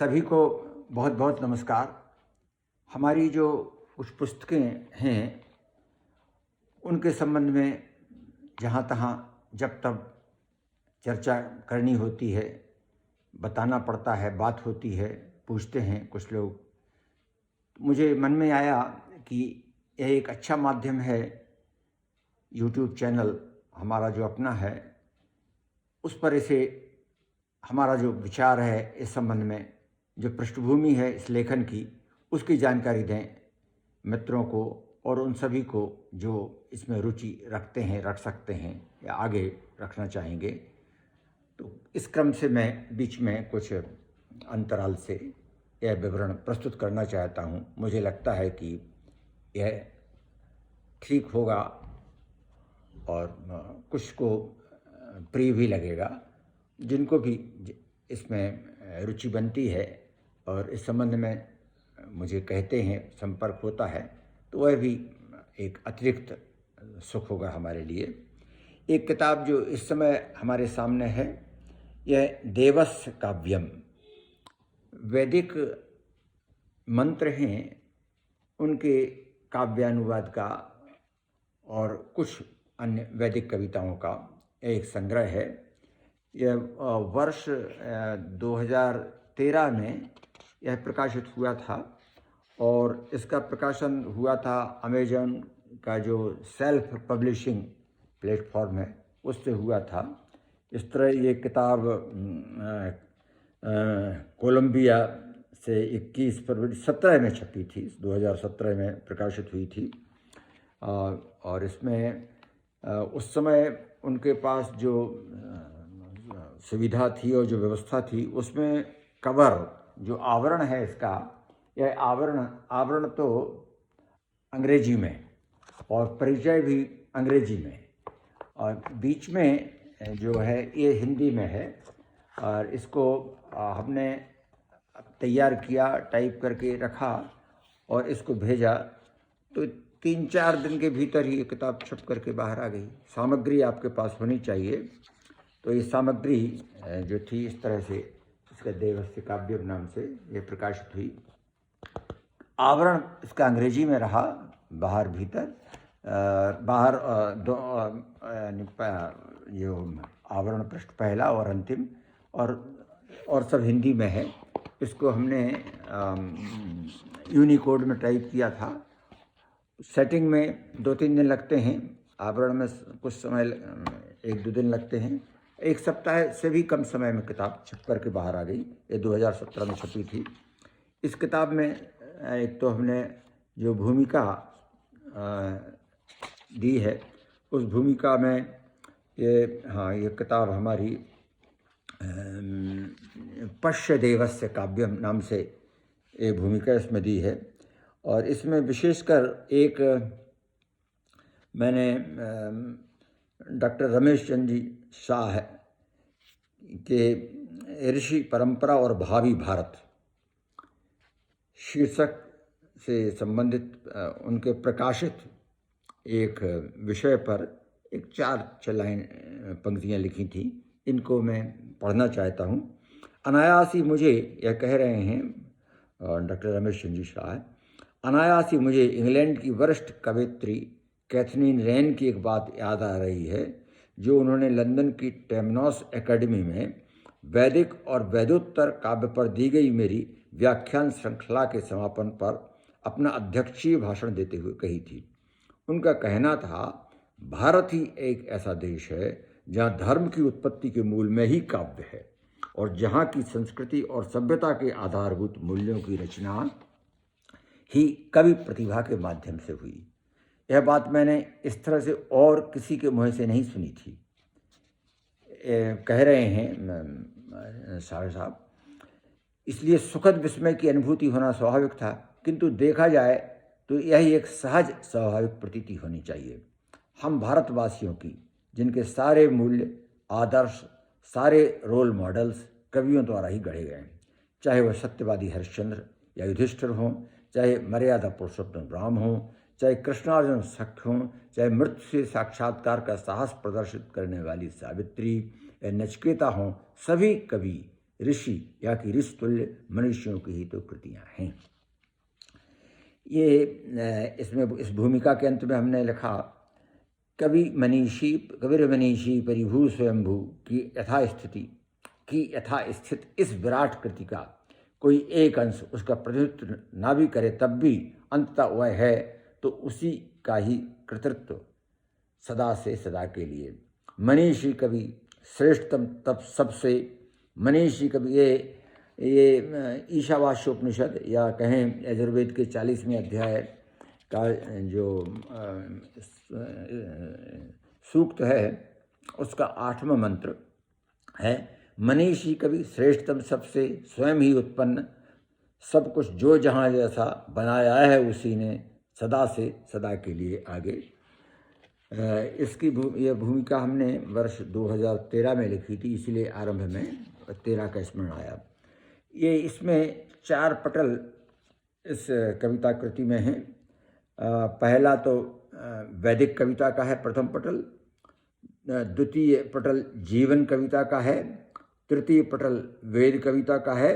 सभी को बहुत बहुत नमस्कार। हमारी जो कुछ पुस्तकें हैं उनके संबंध में जहाँ तहाँ जब तब चर्चा करनी होती है, बताना पड़ता है, बात होती है, पूछते हैं कुछ लोग। मुझे मन में आया कि यह एक अच्छा माध्यम है, यूट्यूब चैनल हमारा जो अपना है, उस पर इसे हमारा जो विचार है इस संबंध में, जो पृष्ठभूमि है इस लेखन की, उसकी जानकारी दें मित्रों को और उन सभी को जो इसमें रुचि रखते हैं, रख सकते हैं या आगे रखना चाहेंगे। तो इस क्रम से मैं बीच में कुछ अंतराल से यह विवरण प्रस्तुत करना चाहता हूँ। मुझे लगता है कि यह ठीक होगा और कुछ को प्रिय भी लगेगा। जिनको भी इसमें रुचि बनती है और इस संबंध में मुझे कहते हैं, संपर्क होता है, तो वह भी एक अतिरिक्त सुख होगा हमारे लिए। एक किताब जो इस समय हमारे सामने है, यह देवस्य काव्यम। वैदिक मंत्र हैं, उनके काव्यानुवाद का और कुछ अन्य वैदिक कविताओं का एक संग्रह है। यह वर्ष 2013 में यह प्रकाशित हुआ था और इसका प्रकाशन हुआ था अमेजन का जो सेल्फ पब्लिशिंग प्लेटफॉर्म है उससे हुआ था। इस तरह ये किताब कोलंबिया से 21 फरवरी 17 में छपी थी, 2017 में प्रकाशित हुई थी। और इसमें उस समय उनके पास जो सुविधा थी और जो व्यवस्था थी, उसमें कवर जो आवरण है इसका, यह आवरण तो अंग्रेजी में और परिचय भी अंग्रेजी में, और बीच में जो है ये हिंदी में है। और इसको हमने तैयार किया, टाइप करके रखा और इसको भेजा, तो 3-4 दिन के भीतर ही ये किताब छप करके बाहर आ गई। सामग्री आपके पास होनी चाहिए। तो ये सामग्री जो थी इस तरह से, इसका देवस्य काव्यम नाम से ये प्रकाशित हुई। आवरण इसका अंग्रेजी में रहा, बाहर भीतर बाहर जो आवरण पृष्ठ पहला और अंतिम और सब हिंदी में है। इसको हमने यूनिकोड में टाइप किया था। सेटिंग में 2-3 दिन लगते हैं, आवरण में कुछ समय 1-2 दिन लगते हैं। 1 सप्ताह से भी कम समय में किताब छप करके बाहर आ गई। ये 2017 में छपी थी। इस किताब में एक तो हमने जो भूमिका दी है, उस भूमिका में ये किताब हमारी पश्य देवस्य काव्यम नाम से ये भूमिका इसमें दी है। और इसमें विशेषकर एक मैंने डॉक्टर रमेश चंद्र जी शाह के ऋषि परंपरा और भावी भारत शीर्षक से संबंधित उनके प्रकाशित एक विषय पर एक 4 लाइन पंक्तियाँ लिखी थी। इनको मैं पढ़ना चाहता हूँ। अनायास ही मुझे, यह कह रहे हैं डॉक्टर रमेश चंद्र जी शाह, अनायास ही मुझे इंग्लैंड की वरिष्ठ कवयित्री कैथरीन रैन की एक बात याद आ रही है, जो उन्होंने लंदन की टेमनॉस एकेडमी में वैदिक और वैदोत्तर काव्य पर दी गई मेरी व्याख्यान श्रृंखला के समापन पर अपना अध्यक्षीय भाषण देते हुए कही थी। उनका कहना था, भारत ही एक ऐसा देश है जहाँ धर्म की उत्पत्ति के मूल में ही काव्य है और जहाँ की संस्कृति और सभ्यता के आधारभूत मूल्यों की रचना ही कवि प्रतिभा के माध्यम से हुई। यह बात मैंने इस तरह से और किसी के मुँह से नहीं सुनी थी। कह रहे हैं शाह साहब, इसलिए सुखद विस्मय की अनुभूति होना स्वाभाविक था, किंतु देखा जाए तो यही एक सहज स्वाभाविक प्रतीति होनी चाहिए। हम भारतवासियों की, जिनके सारे मूल्य, आदर्श, सारे रोल मॉडल्स कवियों द्वारा ही गढ़े गए हैं, चाहे वह सत्यवादी हरिश्चंद्र या युधिष्ठिर हों, चाहे मर्यादा पुरुषोत्तम राम हों, चाहे कृष्णार्जुन सख्य हों, चाहे मृत्यु से साक्षात्कार का साहस प्रदर्शित करने वाली सावित्री या नचिकेता हों, सभी कवि ऋषि या कि ऋषि तुल्य मनुष्यों की ही तो कृतियाँ हैं। ये इसमें इस भूमिका के अंत में हमने लिखा, कविर मनीषी परिभू स्वयंभू की यथा स्थित इस विराट कृति का कोई एक अंश उसका प्रतिनिधित्व ना भी करे, तब भी अंततः वह है तो उसी का ही कृतित्व सदा से सदा के लिए। मनीषी कवि श्रेष्ठतम तब सबसे, मनीषी कवि ये ईशावास्योपनिषद या कहें यजुर्वेद के 40वें अध्याय का जो सूक्त है उसका 8वां मंत्र है। मनीषी कवि श्रेष्ठतम सबसे, स्वयं ही उत्पन्न सब कुछ जो जहाँ जैसा बनाया है उसी ने सदा से सदा के लिए आगे। इसकी यह भूमिका हमने वर्ष 2013 में लिखी थी, इसलिए आरंभ में 13 का स्मरण आया। ये इसमें 4 पटल इस कविता कृति में हैं। पहला तो वैदिक कविता का है प्रथम पटल, द्वितीय पटल जीवन कविता का है, तृतीय पटल वेद कविता का है,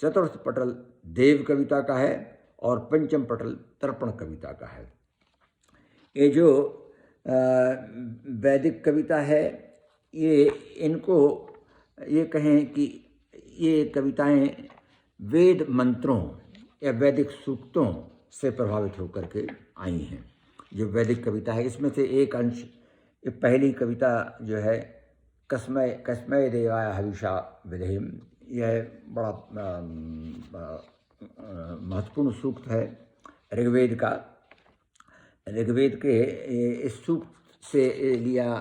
चतुर्थ पटल देव कविता का है और पंचम पटल तर्पण कविता का है। ये जो वैदिक कविता है ये इनको ये कहें कि ये कविताएं वेद मंत्रों या वैदिक सूक्तों से प्रभावित होकर के आई हैं। जो वैदिक कविता है इसमें से एक अंश, ये पहली कविता जो है कस्मय देवाय हविषा विधेम, यह बड़ा महत्वपूर्ण सूक्त है ऋग्वेद का। ऋग्वेद के इस सूक्त से लिया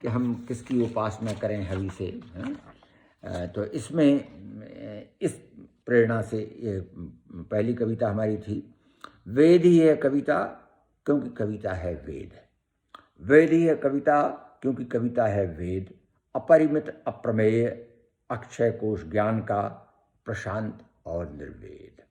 कि हम किसकी उपासना करें हवि से, तो इसमें इस प्रेरणा से ये पहली कविता हमारी थी। वेद ही है कविता क्योंकि कविता है वेद, वेद ही है कविता क्योंकि कविता है वेद, अपरिमित अप्रमेय अक्षय कोश ज्ञान का प्रशांत और निर्वेद।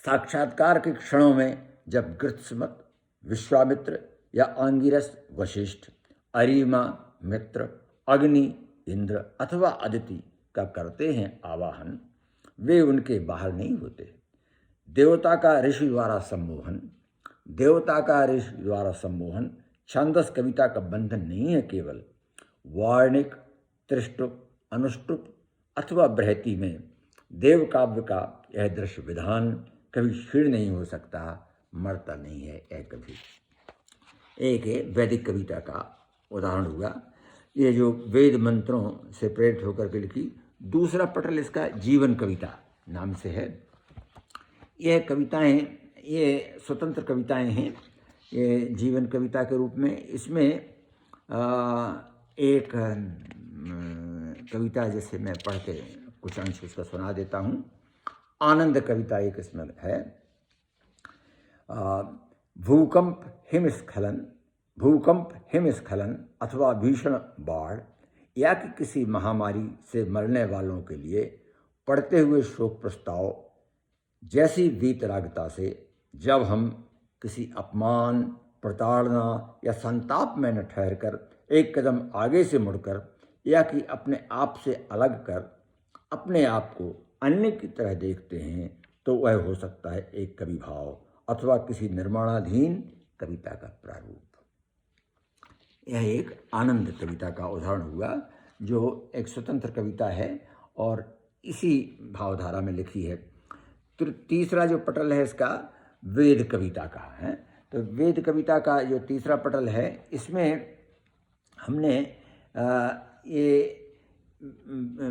साक्षात्कार के क्षणों में जब गृत्समत, विश्वामित्र या आंगिरस वशिष्ठ, अरिमा मित्र, अग्नि इंद्र अथवा अदिति का करते हैं आवाहन, वे उनके बाहर नहीं होते। देवता का ऋषि द्वारा सम्मोहन, देवता का ऋषि द्वारा सम्मोहन छांदस कविता का बंधन नहीं है केवल। वार्णिक, त्रिष्टुप, अनुष्टुप अथवा बृहति में देव काव्य का यह दृश्य विधान कभी क्षीण नहीं हो सकता, मरता नहीं है यह कभी। एक है वैदिक कविता का उदाहरण हुआ, ये जो वेद मंत्रों से प्रेरित होकर के लिखी। दूसरा पटल इसका जीवन कविता नाम से है। यह कविताएं ये स्वतंत्र कविताएं हैं, ये जीवन कविता के रूप में। इसमें एक कविता जैसे मैं पढ़ के कुछ अंश उसका सुना देता हूँ। आनंद कविता एक इसमें है। भूकंप हिमस्खलन अथवा भीषण बाढ़ या कि किसी महामारी से मरने वालों के लिए पढ़ते हुए शोक प्रस्ताव जैसी वीतरागता से जब हम किसी अपमान, प्रताड़ना या संताप में न ठहर कर एक कदम आगे से मुड़कर या कि अपने आप से अलग कर अपने आप को अन्य की तरह देखते हैं, तो वह हो सकता है एक कवि भाव अथवा किसी निर्माणाधीन कविता का प्रारूप। यह एक आनंद कविता का उदाहरण हुआ जो एक स्वतंत्र कविता है और इसी भावधारा में लिखी है। तो तीसरा जो पटल है इसका वेद कविता का है। तो वेद कविता का जो तीसरा पटल है इसमें हमने ये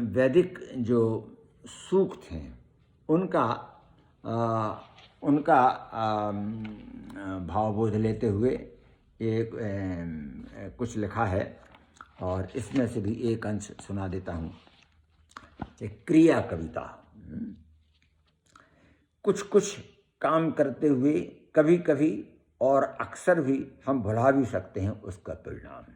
वैदिक जो सूक्त हैं उनका भावबोध लेते हुए एक कुछ लिखा है और इसमें से भी एक अंश सुना देता हूँ। एक क्रिया कविता। कुछ कुछ काम करते हुए कभी कभी और अक्सर भी हम भुला भी सकते हैं उसका परिणाम।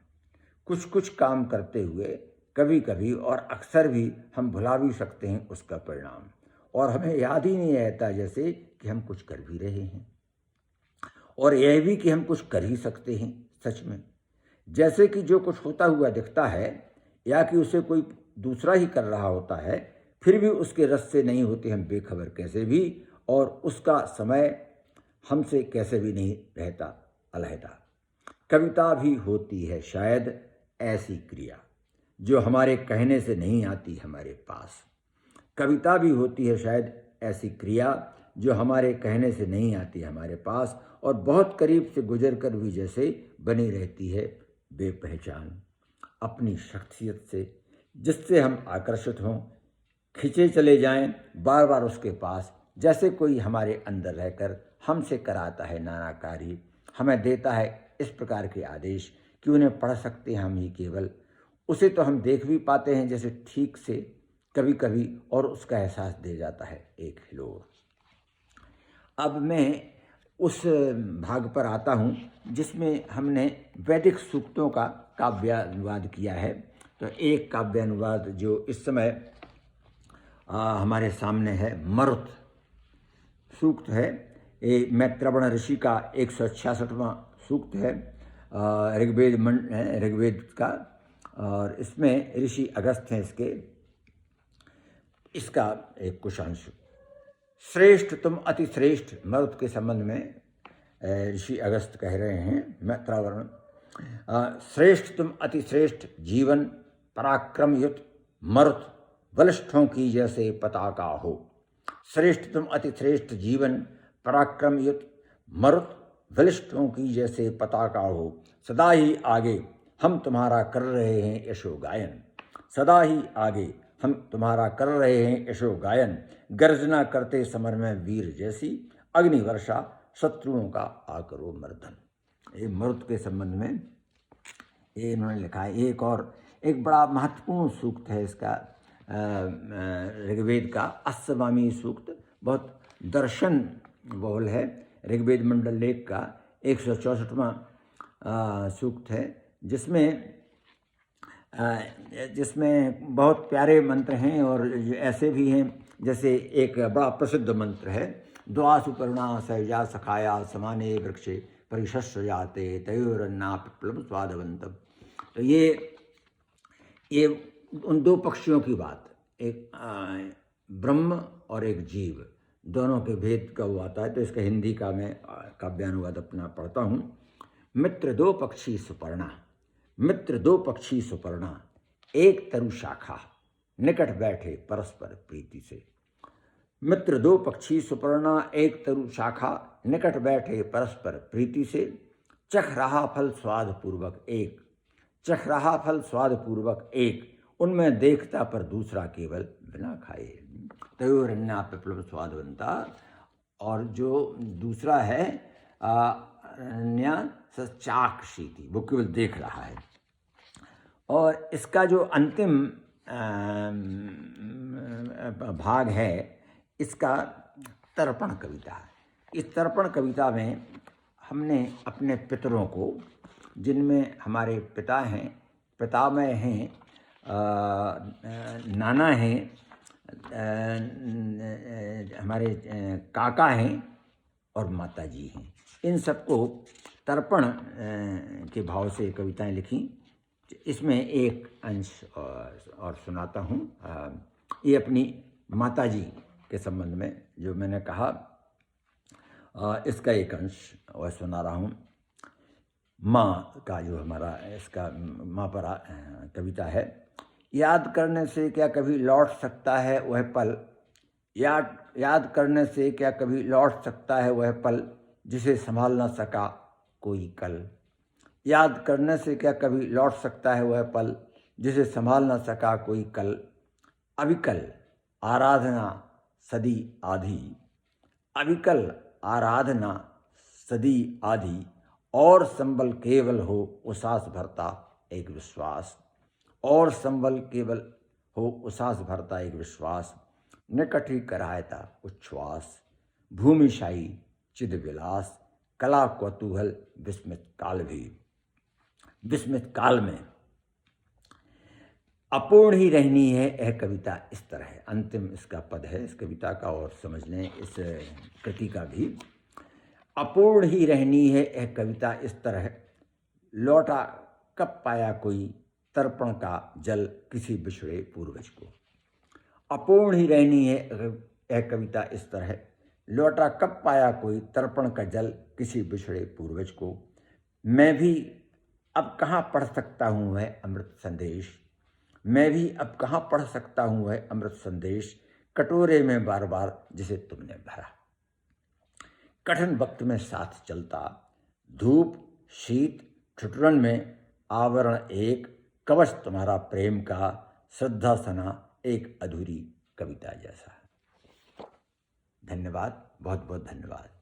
कुछ कुछ काम करते हुए कभी कभी और अक्सर भी हम भुला भी सकते हैं उसका परिणाम, और हमें याद ही नहीं रहता जैसे कि हम कुछ कर भी रहे हैं, और यह भी कि हम कुछ कर ही सकते हैं सच में। जैसे कि जो कुछ होता हुआ दिखता है या कि उसे कोई दूसरा ही कर रहा होता है, फिर भी उसके रस से नहीं होते हम बेखबर कैसे भी, और उसका समय हमसे कैसे भी नहीं रहता अलहदा। कविता भी होती है शायद ऐसी क्रिया जो हमारे कहने से नहीं आती हमारे पास। कविता भी होती है शायद ऐसी क्रिया जो हमारे कहने से नहीं आती हमारे पास, और बहुत करीब से गुजर कर भी जैसे बनी रहती है बेपहचान अपनी शख्सियत से, जिससे हम आकर्षित हों, खिंचे चले जाएं बार बार उसके पास, जैसे कोई हमारे अंदर रहकर हमसे कराता है नाना कार्य, हमें देता है इस प्रकार के आदेश कि उन्हें पढ़ सकते हैं हम ही केवल। उसे तो हम देख भी पाते हैं जैसे ठीक से कभी कभी, और उसका एहसास दे जाता है एक हिलोर। अब मैं उस भाग पर आता हूँ जिसमें हमने वैदिक सूक्तों का काव्यानुवाद किया है। तो एक काव्यानुवाद जो इस समय हमारे सामने है, मरुत सूक्त है। ये मैत्रवण ऋषि का 166वां सूक्त है, ऋग्वेद का, और इसमें ऋषि अगस्त हैं इसका एक कुछ अंश। श्रेष्ठ तुम अति श्रेष्ठ, मरुत के संबंध में ऋषि अगस्त कह रहे हैं मैत्रावरण। श्रेष्ठ तुम अति श्रेष्ठ, जीवन पराक्रम युत मरुत, बलिष्ठों की जैसे पताका हो। श्रेष्ठ तुम अति श्रेष्ठ, जीवन पराक्रम युत मरुत, बलिष्ठों की जैसे पताका हो। सदा ही आगे हम तुम्हारा कर रहे हैं यशो गायन, सदा ही आगे हम तुम्हारा कर रहे हैं यशो गायन। गर्जना करते समर में वीर जैसी, अग्नि वर्षा शत्रुओं का आकरो मर्दन। ये मरुत के संबंध में ये इन्होंने लिखा है। एक और एक बड़ा महत्वपूर्ण सूक्त है इसका, ऋग्वेद का 80वां सूक्त, बहुत दर्शन बहुल है। ऋग्वेद मंडल लेख का 164वां सूक्त है, जिसमें बहुत प्यारे मंत्र हैं, और ऐसे भी हैं जैसे एक बड़ा प्रसिद्ध मंत्र है, द्वा सुपर्णा सहजा सखाया समाने वृक्षे परिशस्य जाते तयोरन्ना पिप्लव स्वादवंतम। तो ये उन दो पक्षियों की बात, एक ब्रह्म और एक जीव, दोनों के भेद का वो आता है। तो इसका हिंदी का मैं काव्यानुवाद अपना पढ़ता हूँ। मित्र दो पक्षी सुपर्णा, मित्र दो पक्षी सुपर्णा, एक तरु शाखा निकट बैठे परस्पर प्रीति से। मित्र दो पक्षी सुपर्णा, एक तरु शाखा निकट बैठे परस्पर प्रीति से। चख रहा फल स्वाद पूर्वक एक, चख रहा फल स्वाद पूर्वक एक, उनमें देखता पर दूसरा केवल बिना खाए। तयोरन्या पिप्लव स्वादवंता, और जो दूसरा है अन्या चाक शीति, वो केवल देख रहा है। और इसका जो अंतिम भाग है इसका तर्पण कविता है। इस तर्पण कविता में हमने अपने पितरों को, जिनमें हमारे पिता हैं, पितामह हैं, नाना हैं, हमारे काका हैं और माता जी हैं, इन सबको तर्पण के भाव से कविताएं लिखी। इसमें एक अंश और सुनाता हूँ। ये अपनी माता जी के संबंध में जो मैंने कहा, इसका एक अंश और सुना रहा हूँ। माँ का जो हमारा इसका माँ पर कविता है। याद करने से क्या कभी लौट सकता है वह पल, याद करने से क्या कभी लौट सकता है वह पल, जिसे संभाल ना सका कोई कल। याद करने से क्या कभी लौट सकता है वह पल, जिसे संभाल ना सका कोई कल। अविकल आराधना सदी आधी, अविकल आराधना सदी आधी, और संबल केवल हो उसास भरता एक विश्वास, और संबल केवल हो उसास भरता एक विश्वास। निकट ही करायता उच्छ्वास, भूमिशाही चिद विलास, कला कौतूहल विस्मित काल भी। विस्मित काल में अपूर्ण ही रहनी है यह कविता, इस तरह है। अंतिम इसका पद है इस कविता का, और समझ लें इस कृति का भी। अपूर्ण ही रहनी है यह कविता इस तरह, लौटा कब पाया कोई तर्पण का जल किसी बिछड़े पूर्वज को। अपूर्ण ही रहनी है यह कविता इस तरह। लौटा कब पाया कोई तर्पण का जल किसी बिछड़े पूर्वज को। मैं भी अब कहाँ पढ़ सकता हूँ वह अमृत संदेश। मैं भी अब कहाँ पढ़ सकता हूँ वह अमृत संदेश, कटोरे में बार बार जिसे तुमने भरा। कठिन वक्त में साथ चलता, धूप शीत ठिठुरन में आवरण एक, कवच तुम्हारा प्रेम का, श्रद्धा सना एक अधूरी कविता जैसा। धन्यवाद, बहुत बहुत धन्यवाद।